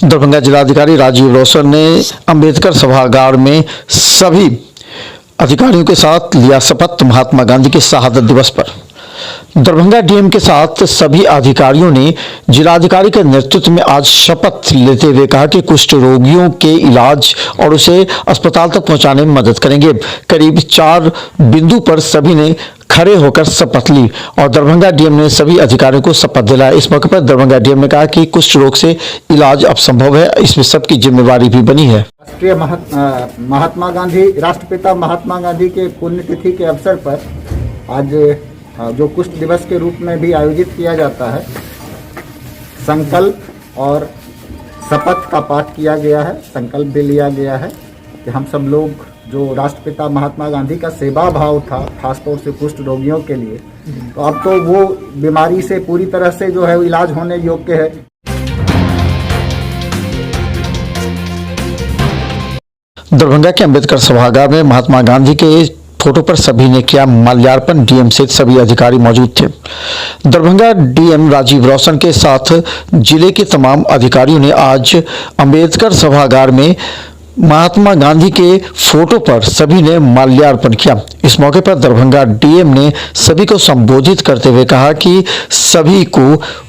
दरभंगा जिलाधिकारी राजीव रौशन ने अंबेडकर सभागार में सभी अधिकारियों के साथ लिया शपथ महात्मा गांधी के शहादत दिवस पर। दरभंगा डीएम के साथ सभी अधिकारियों ने जिलाधिकारी के नेतृत्व में आज शपथ लेते हुए कहा कि कुष्ठ रोगियों के इलाज और उसे अस्पताल तक पहुंचाने में मदद करेंगे। करीब 4 बिंदु पर सभी ने खड़े होकर शपथ ली और दरभंगा डीएम ने सभी अधिकारियों को शपथ दिलाया। इस मौके पर दरभंगा डीएम ने कहा कि कुष्ठ रोग से इलाज अब संभव है, इसमें सबकी जिम्मेवारी भी बनी है। राष्ट्रीय महात्मा गांधी राष्ट्रपिता महात्मा गांधी के पुण्यतिथि के अवसर पर आज जो कुष्ठ दिवस के रूप में भी आयोजित किया जाता है, संकल्प और शपथ का पाठ किया गया है। संकल्प भी लिया गया है कि हम सब लोग जो राष्ट्रपिता महात्मा गांधी का सेवा भाव था खासतौर से कुष्ठ रोगियों के लिए, तो अब तो वो बीमारी से पूरी तरह से जो है इलाज होने योग्य है। दरभंगा के अंबेडकर सभागार में महात्मा गांधी के फोटो पर सभी ने किया माल्यार्पण। डीएम सहित सभी अधिकारी मौजूद थे। दरभंगा डीएम राजीव रौशन के साथ जिले के तमाम अधिकारियों ने आज अंबेडकर सभागार में महात्मा गांधी के फोटो पर सभी ने माल्यार्पण किया। इस मौके पर दरभंगा डीएम ने सभी को संबोधित करते हुए कहा कि सभी को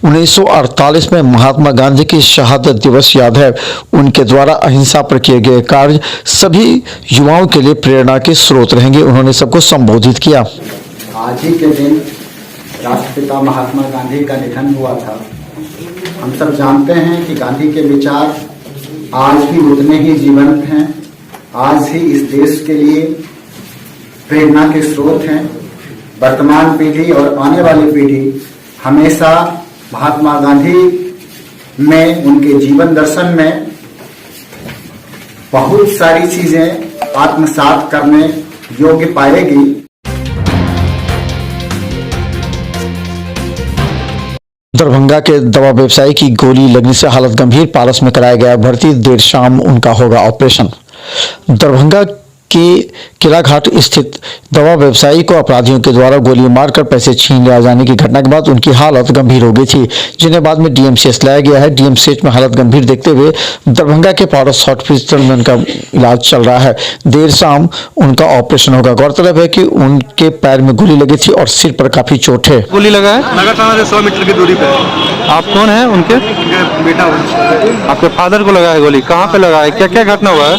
1948 में महात्मा गांधी की शहादत दिवस याद है। उनके द्वारा अहिंसा पर किए गए कार्य सभी युवाओं के लिए प्रेरणा के स्रोत रहेंगे। उन्होंने सबको संबोधित किया। आज ही के दिन राष्ट्रपिता महात्मा गांधी का निधन हुआ था। हम सब जानते हैं कि गांधी के विचार आज भी उतने ही जीवंत हैं, आज ही इस देश के लिए प्रेरणा के स्रोत हैं। वर्तमान पीढ़ी और आने वाली पीढ़ी हमेशा महात्मा गांधी में, उनके जीवन दर्शन में बहुत सारी चीजें आत्मसात करने योग्य पाएगी। दरभंगा के दवा व्यवसायी की गोली लगने से हालत गंभीर, पारस में कराया गया भर्ती। देर शाम उनका होगा ऑपरेशन। दरभंगा के किला घाट स्थित दवा व्यवसायी को अपराधियों के द्वारा गोली मारकर पैसे छीन लिया जाने की घटना के बाद उनकी हालत गंभीर हो गई थी, जिन्हें बाद में डीएमसीएच लाया गया है। डीएमसीएच में हालत गंभीर देखते हुए दरभंगा के पारस हॉस्पिटल में उनका इलाज चल रहा है। देर शाम उनका ऑपरेशन होगा। गौरतलब है कि उनके पैर में गोली लगी थी और सिर पर काफी चोट है। गोली लगा है लगातार 100 मीटर की दूरी पे। आप कौन है उनके? बेटा आपके फादर को लगा है गोली? कहाँ पे लगा है? क्या क्या घटना हुआ है?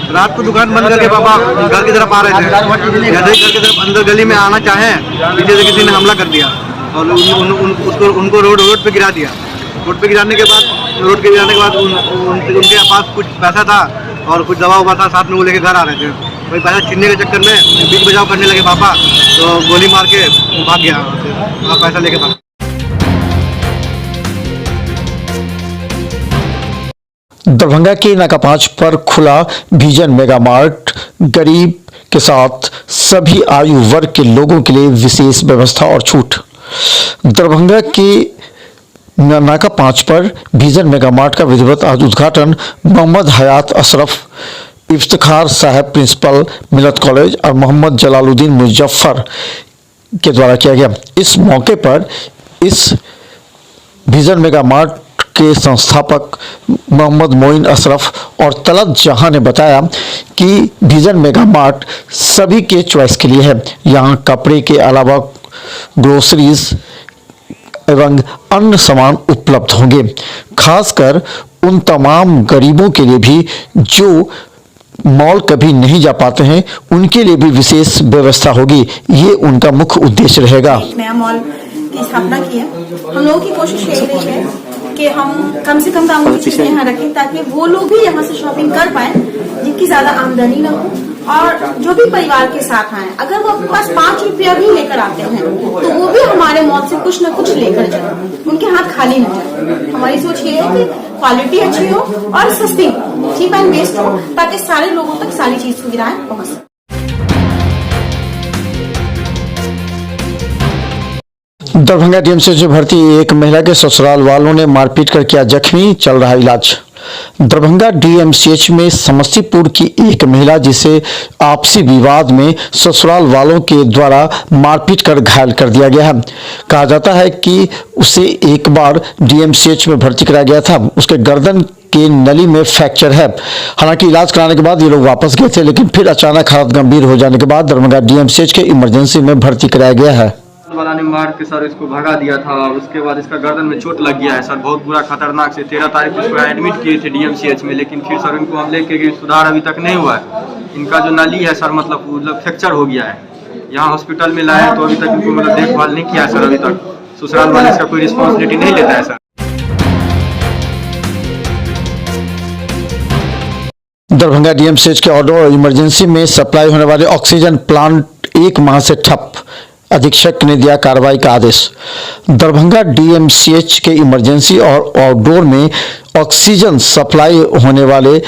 रात को दुकान बंद करके पापा घर की तरफ आ रहे थे। जैसे ही घर की तरफ अंदर गली में आना चाहे, पीछे से किसी ने हमला कर दिया और उनको रोड पे गिरा दिया। रोड पे गिराने के बाद उनके पास कुछ पैसा था और कुछ दवा हुआ था, साथ में वो लेके घर आ रहे थे। वही पैसा छीनने के चक्कर में बीच बचाव करने लगे पापा, तो गोली मार के भाग गया, पैसा लेके भाग। दरभंगा के नाका 5 पर खुला विजन मेगा मार्ट। गरीब के साथ सभी आयु वर्ग के लोगों के लिए विशेष व्यवस्था और छूट। दरभंगा के नाका 5 पर विजन मेगा मार्ट का विधिवत आज उद्घाटन मोहम्मद हयात अशरफ, इफ्तिखार साहब प्रिंसिपल मिलत कॉलेज और मोहम्मद जलालुद्दीन मुजफ्फर के द्वारा किया गया। इस मौके पर इस विजन मेगा मार्ट के संस्थापक मोहम्मद मोइन अशरफ और तलत जहां ने बताया कि विजन मेगा मार्ट सभी के चॉइस के लिए है। यहां कपड़े के अलावा ग्रोसरीज एवं अन्य सामान उपलब्ध होंगे। खासकर उन तमाम गरीबों के लिए भी जो मॉल कभी नहीं जा पाते हैं, उनके लिए भी विशेष व्यवस्था होगी। ये उनका मुख्य उद्देश्य रहेगा। नया मॉल की स्थापना की है। हम लोगों की कोशिश यही रही है कि हम कम से कम दामों की चीजें यहाँ रखें, ताकि वो लोग भी यहाँ से शॉपिंग कर पाए जिनकी ज्यादा आमदनी न हो, और जो भी परिवार के साथ आए, अगर वो अपने पास 5 रुपया भी लेकर आते हैं तो वो भी हमारे मॉल से कुछ न कुछ लेकर जाए, उनके हाथ खाली न जाए। हमारी सोच ये है कि क्वालिटी अच्छी हो और सस्ती, चीप एंड बेस्ट हो, ताकि सारे लोगों तक सारी चीज सुविधाएं पहुँच सके। दरभंगा डीएमसीएच में भर्ती एक महिला के ससुराल वालों ने मारपीट कर किया जख्मी, चल रहा इलाज। दरभंगा डीएमसीएच में समस्तीपुर की एक महिला जिसे आपसी विवाद में ससुराल वालों के द्वारा मारपीट कर घायल कर दिया गया है। कहा जाता है कि उसे एक बार डीएमसीएच में भर्ती कराया गया था। उसके गर्दन के नली में फ्रैक्चर है। हालांकि इलाज कराने के बाद ये लोग वापस गए थे, लेकिन फिर अचानक हालत गंभीर हो जाने के बाद दरभंगा डीएमसीएच के इमरजेंसी में भर्ती कराया गया है। वाला ने मार के सर इसको भगा दिया था। उसके बाद इसका गर्दन में चोट लग गया है सर, बहुत बुरा खतरनाक से। 13 तारीख को इसको एडमिट किए थे डीएमसीएच में, लेकिन फिर सर इनको हम लेके गए, सुधार अभी तक नहीं हुआ है। इनका जो नली है सर मतलब फ्रैक्चर हो गया है। यहाँ हॉस्पिटल में लाया तो अभी तक इनको मतलब देखभाल नहीं किया है सर। अभी तक ससुराल वाले इसका कोई रिस्पॉन्सिबिलिटी नहीं लेता है सर। दरभंगा डीएमसीएच के आउटडोर इमरजेंसी में सप्लाई होने वाले ऑक्सीजन प्लांट 1 माह से ठप। अधीक्षक ने दिया कार्रवाई का आदेश। दरभंगा डीएमसीएच के इमरजेंसी और आउटडोर में ऑक्सीजन सप्लाई होने वाले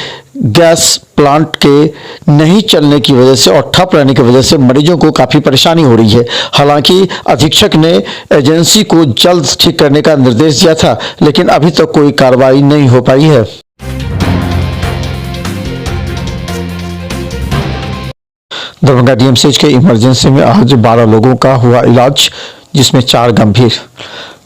गैस प्लांट के नहीं चलने की वजह से और ठप रहने की वजह से मरीजों को काफ़ी परेशानी हो रही है। हालांकि अधीक्षक ने एजेंसी को जल्द ठीक करने का निर्देश दिया था, लेकिन अभी तक कोई कार्रवाई नहीं हो पाई है। दरभंगा डीएमसीएच के इमरजेंसी में आज 12 लोगों का हुआ इलाज, जिसमें 4 गंभीर।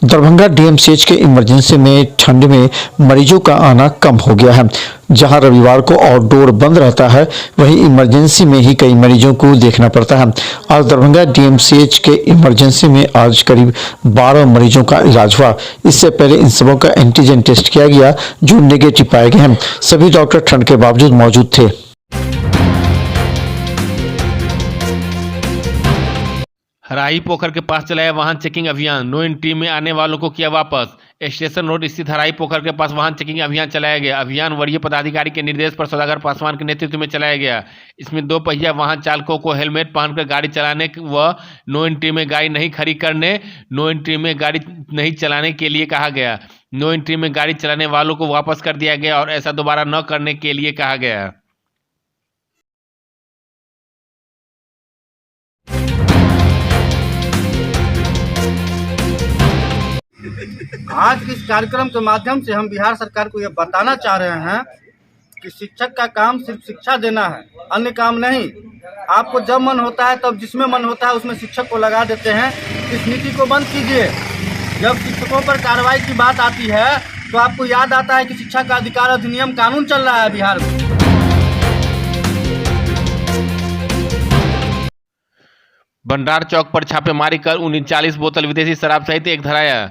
दरभंगा डीएमसीएच के इमरजेंसी में ठंड में मरीजों का आना कम हो गया है। जहां रविवार को आउटडोर बंद रहता है, वहीं इमरजेंसी में ही कई मरीजों को देखना पड़ता है। आज दरभंगा डीएमसीएच के इमरजेंसी में आज करीब 12 मरीजों का इलाज हुआ। इससे पहले इन सबों का एंटीजन टेस्ट किया गया, जो नेगेटिव पाए गए हैं। सभी डॉक्टर ठंड के बावजूद मौजूद थे। हराही पोखर के पास चलाया वाहन चेकिंग अभियान। नो एंट्री में आने वालों को किया वापस। स्टेशन रोड स्थित हराही पोखर के पास वाहन चेकिंग अभियान चलाया गया। अभियान वरीय पदाधिकारी के निर्देश पर सौदागर पासवान के नेतृत्व में चलाया गया। इसमें 2 पहिया वाहन चालकों को हेलमेट पहनकर गाड़ी चलाने व नो एंट्री में गाड़ी नहीं खड़ी करने, नो एंट्री में गाड़ी नहीं चलाने के लिए कहा गया। नो एंट्री में गाड़ी चलाने वालों को वापस कर दिया गया और ऐसा दोबारा न करने के लिए कहा गया। आज के इस कार्यक्रम के माध्यम से हम बिहार सरकार को यह बताना चाह रहे हैं कि शिक्षक का काम सिर्फ शिक्षा देना है, अन्य काम नहीं। आपको जब मन होता है तब जिसमें मन होता है उसमें शिक्षक को लगा देते हैं। इस नीति को बंद कीजिए। जब शिक्षकों पर कार्रवाई की बात आती है तो आपको याद आता है कि शिक्षा का अधिकार अधिनियम कानून चल रहा है बिहार में। भंडार चौक पर छापेमारी कर 39 बोतल विदेशी शराब सहित एक धराया।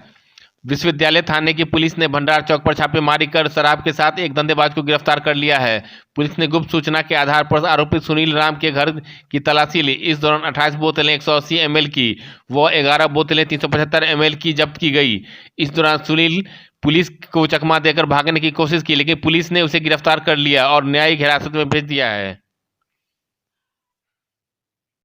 विश्वविद्यालय थाने की पुलिस ने भंडार चौक पर छापेमारी कर शराब के साथ एक धंधेबाज को गिरफ्तार कर लिया है। पुलिस ने गुप्त सूचना के आधार पर आरोपित सुनील राम के घर की तलाशी ली। इस दौरान 28 बोतलें 180 ml की व 11 बोतलें 375 ml की जब्त की गई। इस दौरान सुनील पुलिस को चकमा देकर भागने की कोशिश की, लेकिन पुलिस ने उसे गिरफ्तार कर लिया और न्यायिक हिरासत में भेज दिया है।